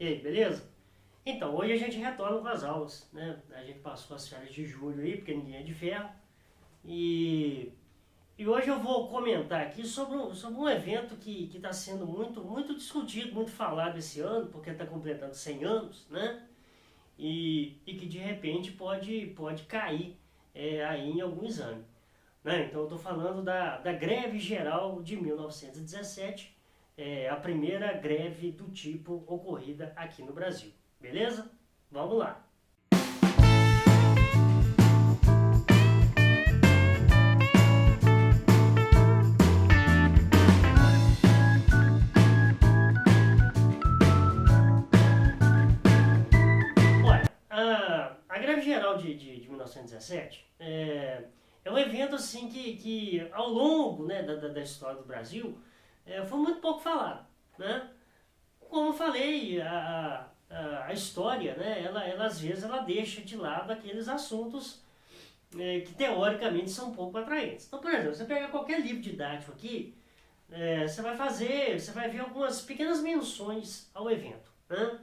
E aí, beleza? Então, hoje a gente retorna com as aulas, né? A gente passou as férias de julho aí, porque ninguém é de ferro. E, e hoje eu vou comentar aqui sobre um evento que está sendo muito discutido, muito falado esse ano, porque está completando 100 anos, né? E que de repente pode cair aí em algum exame. Né? Então eu estou falando da greve geral de 1917, a primeira greve do tipo ocorrida aqui no Brasil. Beleza? Vamos lá. Olha, a greve geral de 1917 é um evento assim que ao longo, né, da história do Brasil foi muito pouco falado. Né? Como eu falei, a história, né, ela às vezes ela deixa de lado aqueles assuntos que teoricamente são pouco atraentes. Então, por exemplo, você pega qualquer livro didático aqui, você vai ver algumas pequenas menções ao evento. Né?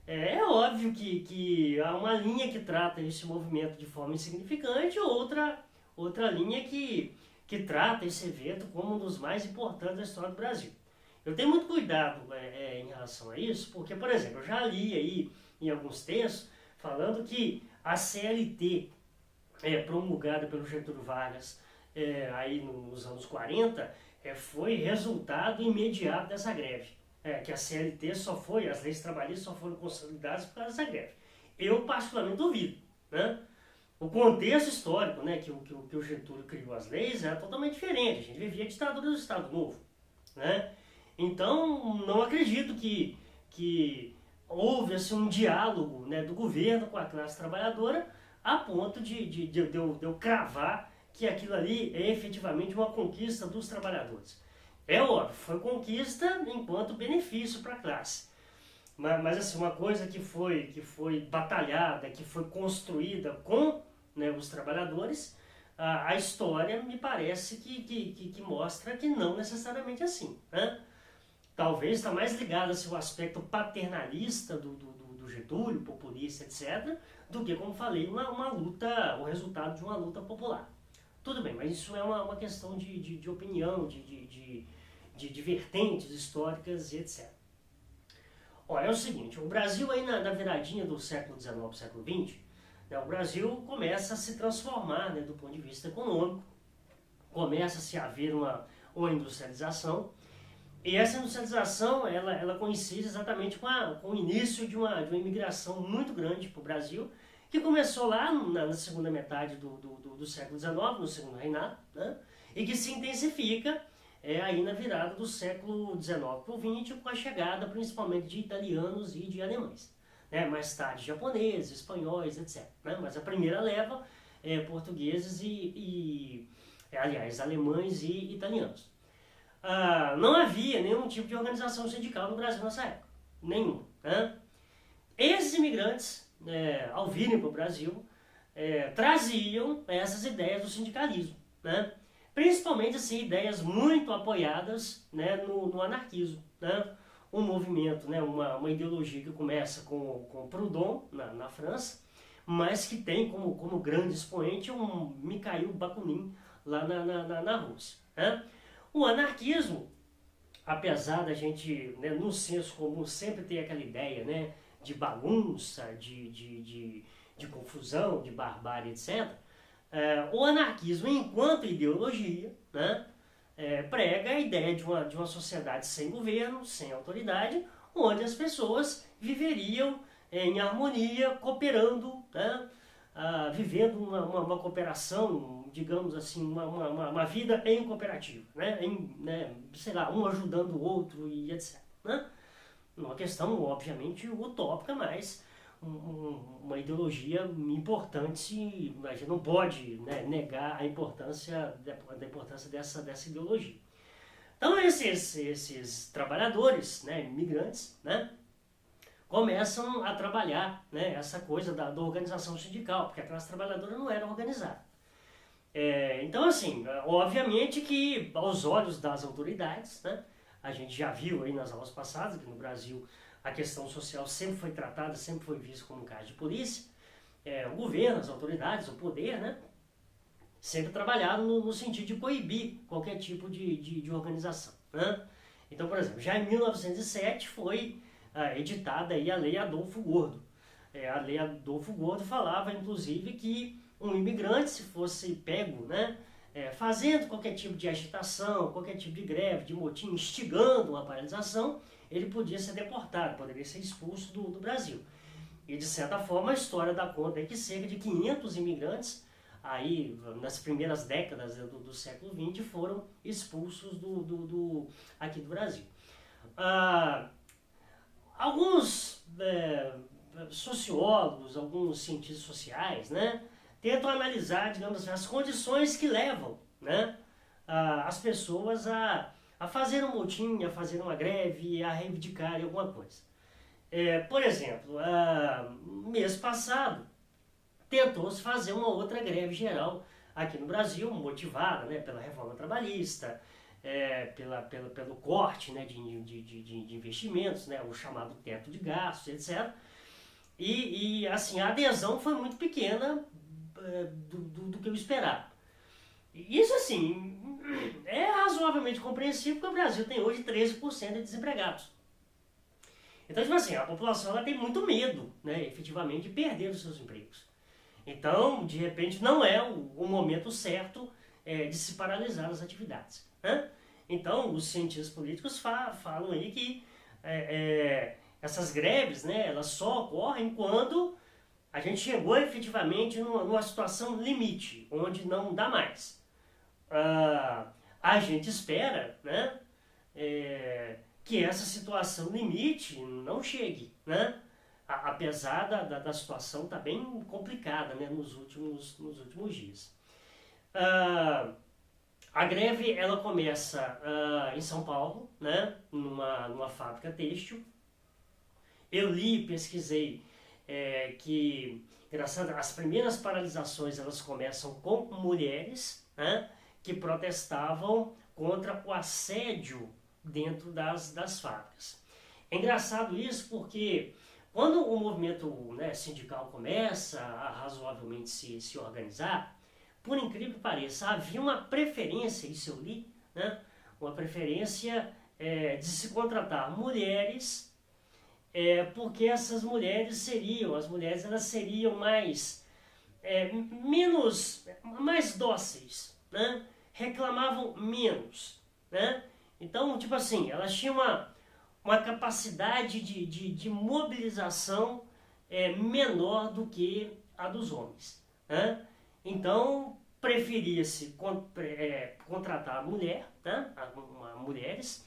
É óbvio que há uma linha que trata esse movimento de forma insignificante, outra linha que trata esse evento como um dos mais importantes da história do Brasil. Eu tenho muito cuidado em relação a isso, porque, por exemplo, eu já li aí em alguns textos falando que a CLT promulgada pelo Getúlio Vargas aí nos anos 40 foi resultado imediato dessa greve. Que a CLT as leis trabalhistas só foram consolidadas por causa dessa greve. Eu particularmente duvido. Né? O contexto histórico, né, que o Getúlio criou as leis era totalmente diferente. A gente vivia a ditadura do Estado Novo. Né? Então, não acredito que houve assim, um diálogo, né, do governo com a classe trabalhadora a ponto de eu cravar que aquilo ali é efetivamente uma conquista dos trabalhadores. É óbvio, foi conquista enquanto benefício para a classe. Mas assim, uma coisa que foi batalhada, que foi construída com, né, os trabalhadores, a história me parece que mostra que não necessariamente assim. Né? Talvez está mais ligado assim, ao aspecto paternalista do Getúlio, populista, etc., do que, como falei, uma luta, o resultado de uma luta popular. Tudo bem, mas isso é uma questão de opinião, de vertentes históricas e etc. Olha, é o seguinte, o Brasil aí na viradinha do século XIX, século XX, né, o Brasil começa a se transformar, né, do ponto de vista econômico, começa-se a haver uma industrialização, e essa industrialização, ela coincide exatamente com o início de uma imigração muito grande para o Brasil, que começou lá na segunda metade do século XIX, no segundo reinado, né? E que se intensifica aí na virada do século XIX para o XX, com a chegada principalmente de italianos e de alemães. Né? Mais tarde japoneses, espanhóis, etc. Né? Mas a primeira leva é portugueses aliás, alemães e italianos. Não havia nenhum tipo de organização sindical no Brasil nessa época. Nenhum. Né? Esses imigrantes, ao virem para o Brasil, traziam essas ideias do sindicalismo. Né? Principalmente assim, ideias muito apoiadas, né, no anarquismo. Né? Um movimento, né, uma ideologia que começa com Proudhon, na França, mas que tem como grande expoente um Mikhail Bakunin lá na Rússia. Né? O anarquismo, apesar da gente, né, no senso comum, sempre ter aquela ideia, né, de bagunça, de confusão, de barbárie, etc., o anarquismo, enquanto ideologia, né, prega a ideia de uma sociedade sem governo, sem autoridade, onde as pessoas viveriam em harmonia, cooperando, né, vivendo uma cooperação, digamos assim, uma vida em cooperativa, né? Sei lá, um ajudando o outro e etc. Né? Uma questão, obviamente, utópica, mas uma ideologia importante, a gente não pode, né, negar a importância dessa ideologia. Então esses trabalhadores, né, imigrantes, né, começam a trabalhar, né, essa coisa da organização sindical, porque a classe trabalhadora não era organizada. Então, assim, obviamente que aos olhos das autoridades, né, a gente já viu aí nas aulas passadas que no Brasil a questão social sempre foi tratada, sempre foi vista como um caso de polícia. O governo, as autoridades, o poder, né, sempre trabalharam no sentido de coibir qualquer tipo de organização, né? Então, por exemplo, já em 1907 foi editada aí a Lei Adolfo Gordo. A Lei Adolfo Gordo falava, inclusive, que um imigrante, se fosse pego, né, fazendo qualquer tipo de agitação, qualquer tipo de greve, de motim, instigando uma paralisação, ele podia ser deportado, poderia ser expulso do Brasil. E, de certa forma, a história dá conta aí que cerca de 500 imigrantes, aí, nas primeiras décadas do século XX, foram expulsos aqui do Brasil. Alguns sociólogos, alguns cientistas sociais, né, tentam analisar, digamos assim, as condições que levam, né, as pessoas a fazer um motim, a fazer uma greve, a reivindicarem alguma coisa. Por exemplo, mês passado, tentou-se fazer uma outra greve geral aqui no Brasil, motivada, né, pela reforma trabalhista, pelo corte, né, de investimentos, né, o chamado teto de gastos, etc. E assim, a adesão foi muito pequena do que eu esperava. Isso, assim, é razoavelmente compreensível, porque o Brasil tem hoje 13% de desempregados. Então, tipo assim, a população ela tem muito medo, né, efetivamente, de perder os seus empregos. Então, de repente, não é o momento certo de se paralisar as atividades, né? Então, os cientistas políticos falam aí que essas greves, né, elas só ocorrem quando a gente chegou efetivamente numa situação limite, onde não dá mais. A gente espera, né, que essa situação limite não chegue, né? Apesar da situação estar bem complicada, né, nos últimos dias. A greve ela começa em São Paulo, né, numa fábrica têxtil. Eu li, pesquisei que, engraçado, as primeiras paralisações elas começam com mulheres, né, que protestavam contra o assédio dentro das fábricas. É engraçado isso porque quando o movimento, né, sindical começa a razoavelmente se organizar, por incrível que pareça, havia uma preferência, isso eu li, né, uma preferência de se contratar mulheres, porque essas mulheres elas seriam mais, mais dóceis, né, reclamavam menos, né. Então, tipo assim, elas tinham uma capacidade de mobilização menor do que a dos homens, né? Então, preferia-se contratar a mulher, né? Mulheres,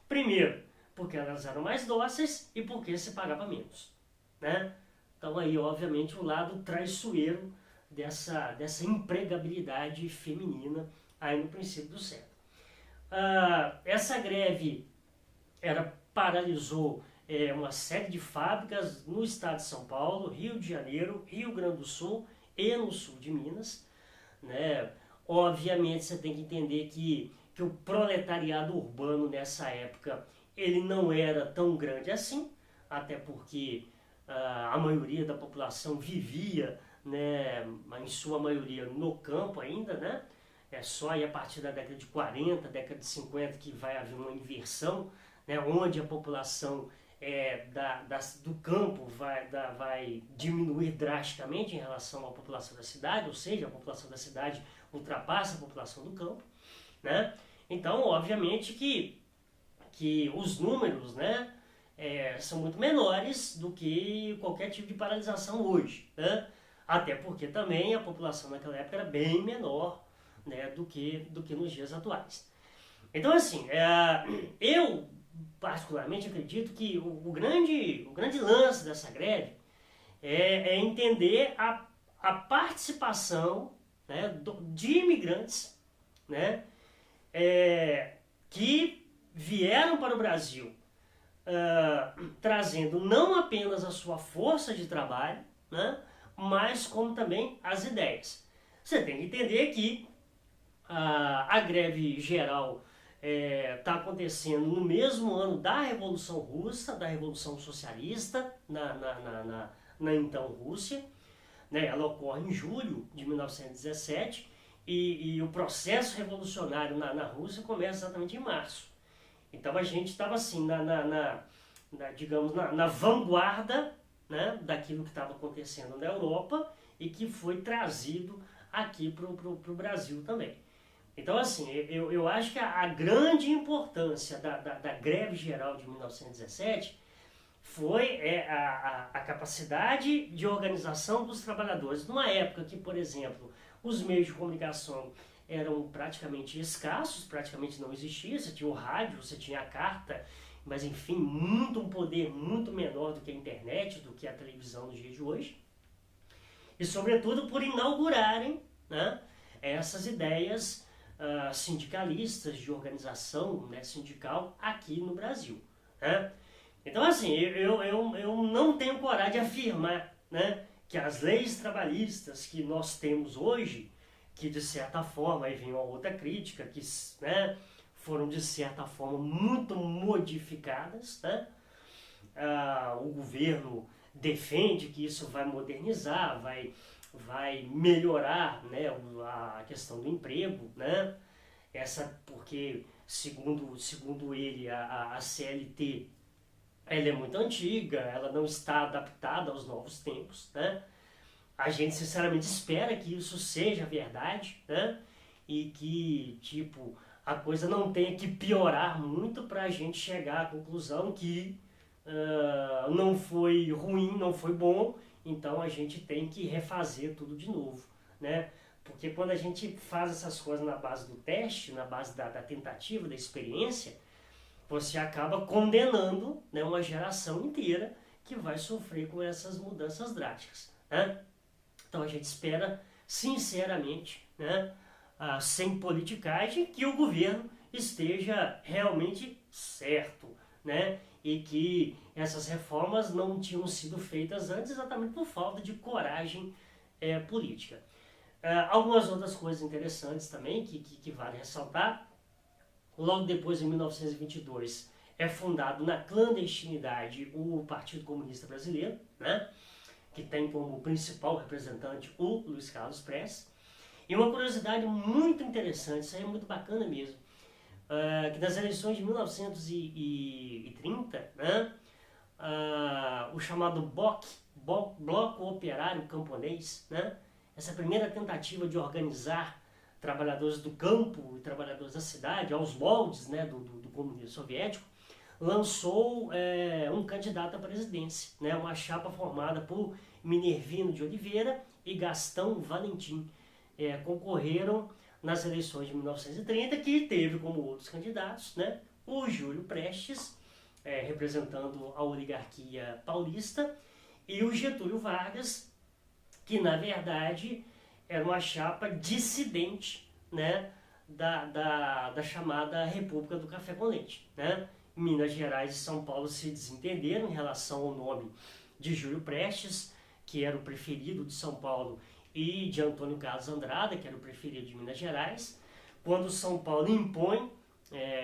primeiro, porque elas eram mais dóceis e porque se pagava menos, né? Então, aí, obviamente, o lado traiçoeiro dessa empregabilidade feminina aí no princípio do século. Essa greve paralisou uma série de fábricas no estado de São Paulo, Rio de Janeiro, Rio Grande do Sul e no sul de Minas, né? Obviamente você tem que entender que o proletariado urbano nessa época ele não era tão grande assim, até porque a maioria da população vivia, né, em sua maioria no campo ainda, né? É só aí a partir da década de 40, década de 50 que vai haver uma inversão, né, onde a população do campo vai diminuir drasticamente em relação à população da cidade, ou seja, a população da cidade ultrapassa a população do campo, né? Então, obviamente que os números, né, são muito menores do que qualquer tipo de paralisação hoje, né? Até porque também a população naquela época era bem menor, né, do que nos dias atuais. Então, assim, eu particularmente acredito que o grande lance dessa greve é entender a participação, né, de imigrantes, né, que vieram para o Brasil trazendo não apenas a sua força de trabalho, né, mas como também as ideias. Você tem que entender que a greve geral está acontecendo no mesmo ano da Revolução Russa, da Revolução Socialista, na então Rússia, né? Ela ocorre em julho de 1917 e o processo revolucionário na Rússia começa exatamente em março. Então a gente estava assim, digamos, na vanguarda, né, daquilo que estava acontecendo na Europa e que foi trazido aqui para o Brasil também. Então, assim, eu acho que a grande importância da greve geral de 1917 foi a capacidade de organização dos trabalhadores. Numa época que, por exemplo, os meios de comunicação eram praticamente escassos, praticamente não existia. Você tinha o rádio, você tinha a carta, mas enfim, um poder muito menor do que a internet, do que a televisão nos dias de hoje. E sobretudo por inaugurarem, né, essas ideias sindicalistas de organização, né, sindical aqui no Brasil, né? Então, assim, eu não tenho coragem de afirmar, né, que as leis trabalhistas que nós temos hoje, que de certa forma, aí vem uma outra crítica, que, né, foram de certa forma muito modificadas, né? O governo defende que isso vai modernizar, vai melhorar, né, a questão do emprego, né? Porque segundo ele a CLT ela é muito antiga, ela não está adaptada aos novos tempos, né? A gente sinceramente espera que isso seja verdade, né? E que, tipo, a coisa não tenha que piorar muito para a gente chegar à conclusão que não foi ruim, não foi bom, então a gente tem que refazer tudo de novo, né? Porque quando a gente faz essas coisas na base do teste, na base da tentativa, da experiência, você acaba condenando, né, uma geração inteira que vai sofrer com essas mudanças drásticas, né? Então a gente espera, sinceramente, né, sem politicagem, que o governo esteja realmente certo, né? E que essas reformas não tinham sido feitas antes exatamente por falta de coragem política. Algumas outras coisas interessantes também que vale ressaltar. Logo depois, em 1922, é fundado na clandestinidade o Partido Comunista Brasileiro, né, que tem como principal representante o Luiz Carlos Prestes. E uma curiosidade muito interessante, isso aí é muito bacana mesmo, que nas eleições de 1930, né, o chamado Bloco Operário Camponês, né, essa primeira tentativa de organizar trabalhadores do campo e trabalhadores da cidade, aos moldes, né, do comunismo soviético, lançou um candidato à presidência, né, uma chapa formada por Minervino de Oliveira e Gastão Valentim. Concorreram nas eleições de 1930, que teve como outros candidatos, né, o Júlio Prestes, representando a oligarquia paulista, e o Getúlio Vargas, que na verdade era uma chapa dissidente, né, da chamada República do Café com Leite, né? Minas Gerais e São Paulo se desentenderam em relação ao nome de Júlio Prestes, que era o preferido de São Paulo, e de Antônio Carlos Andrada, que era o preferido de Minas Gerais. Quando São Paulo impõe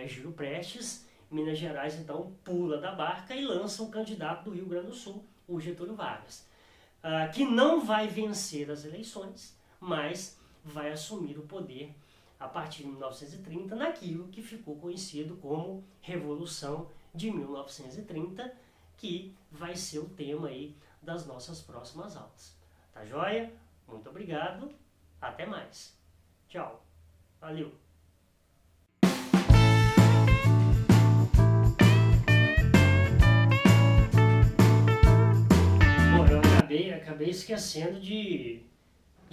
Júlio Prestes, Minas Gerais então pula da barca e lança um candidato do Rio Grande do Sul, o Getúlio Vargas, que não vai vencer as eleições, mas vai assumir o poder a partir de 1930, naquilo que ficou conhecido como Revolução de 1930, que vai ser o tema aí das nossas próximas aulas. Tá joia? Muito obrigado, até mais. Tchau. Valeu. Bom, eu acabei esquecendo de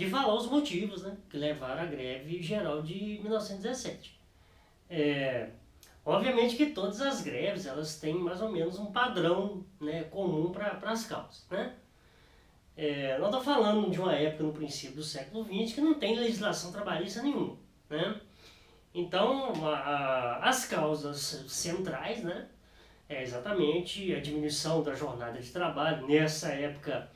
falar os motivos, né, que levaram à greve geral de 1917. Obviamente que todas as greves elas têm mais ou menos um padrão, né, comum para as causas, né? Nós estamos falando de uma época no princípio do século XX que não tem legislação trabalhista nenhuma, né? Então, as causas centrais, né, é exatamente a diminuição da jornada de trabalho. Nessa época,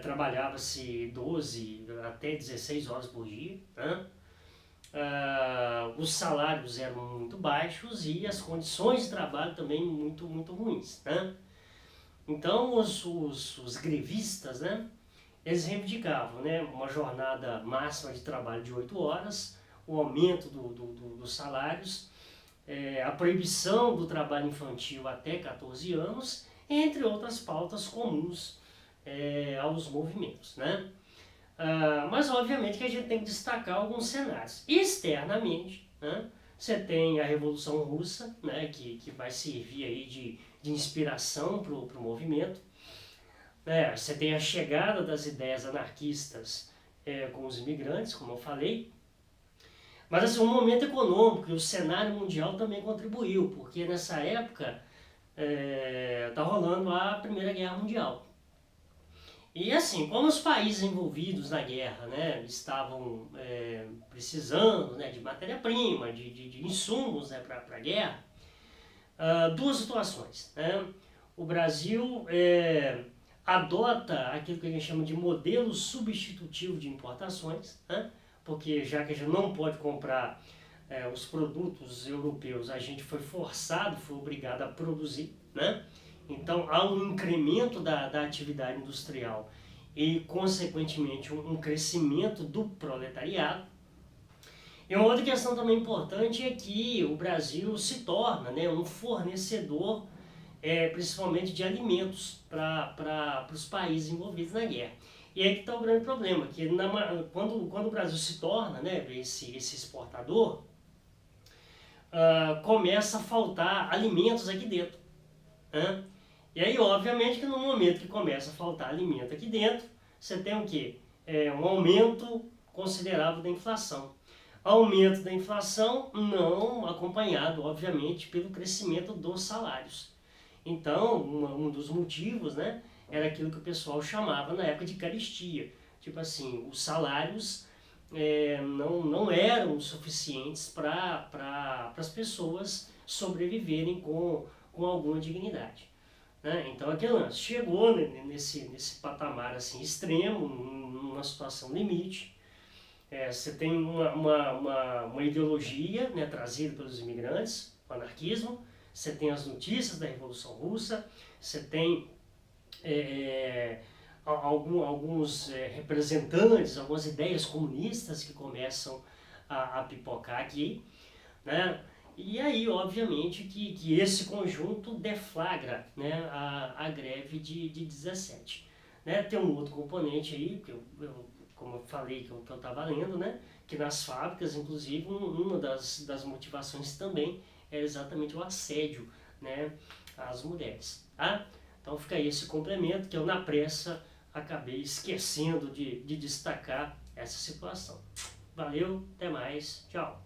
trabalhava-se 12 até 16 horas por dia, né? os salários eram muito baixos e as condições de trabalho também muito, muito ruins, né? Então os grevistas, né, eles reivindicavam, né, uma jornada máxima de trabalho de 8 horas, o aumento dos salários, a proibição do trabalho infantil até 14 anos, entre outras pautas comuns aos movimentos, né? Mas obviamente que a gente tem que destacar alguns cenários. Externamente, né, você tem a Revolução Russa, né, que vai servir aí de inspiração para o movimento. Você tem a chegada das ideias anarquistas com os imigrantes, como eu falei. Mas assim, o momento econômico e o cenário mundial também contribuiu, porque nessa época está rolando a Primeira Guerra Mundial. E assim, como os países envolvidos na guerra, né, estavam precisando, né, de matéria-prima, de insumos, né, para a guerra, duas situações, né? O Brasil adota aquilo que a gente chama de modelo substitutivo de importações, né? Porque já que a gente não pode comprar os produtos europeus, a gente foi forçado, foi obrigado a produzir, né? Então há um incremento da atividade industrial e, consequentemente, um crescimento do proletariado. E uma outra questão também importante é que o Brasil se torna, né, um fornecedor, principalmente de alimentos, para os países envolvidos na guerra. E aí que está o grande problema, que quando o Brasil se torna, né, esse exportador, começa a faltar alimentos aqui dentro, né? E aí, obviamente, que no momento que começa a faltar alimento aqui dentro, você tem o quê? Um aumento considerável da inflação. Aumento da inflação não acompanhado, obviamente, pelo crescimento dos salários. Então, um dos motivos, né, era aquilo que o pessoal chamava na época de carestia. Tipo assim, os salários não eram suficientes para as pessoas sobreviverem com alguma dignidade. Né? Então aquele lance chegou nesse patamar assim, extremo, numa situação limite. Você tem uma ideologia, né, trazida pelos imigrantes, o anarquismo, você tem as notícias da Revolução Russa, você tem alguns representantes, algumas ideias comunistas que começam a pipocar aqui, né? E aí, obviamente, que esse conjunto deflagra, né, a greve de 17. Né? Tem um outro componente aí, que como eu falei, que eu estava lendo, né, que nas fábricas, inclusive, uma das motivações também é exatamente o assédio, né, às mulheres. Tá? Então fica aí esse complemento que eu, na pressa, acabei esquecendo de destacar essa situação. Valeu, até mais, tchau!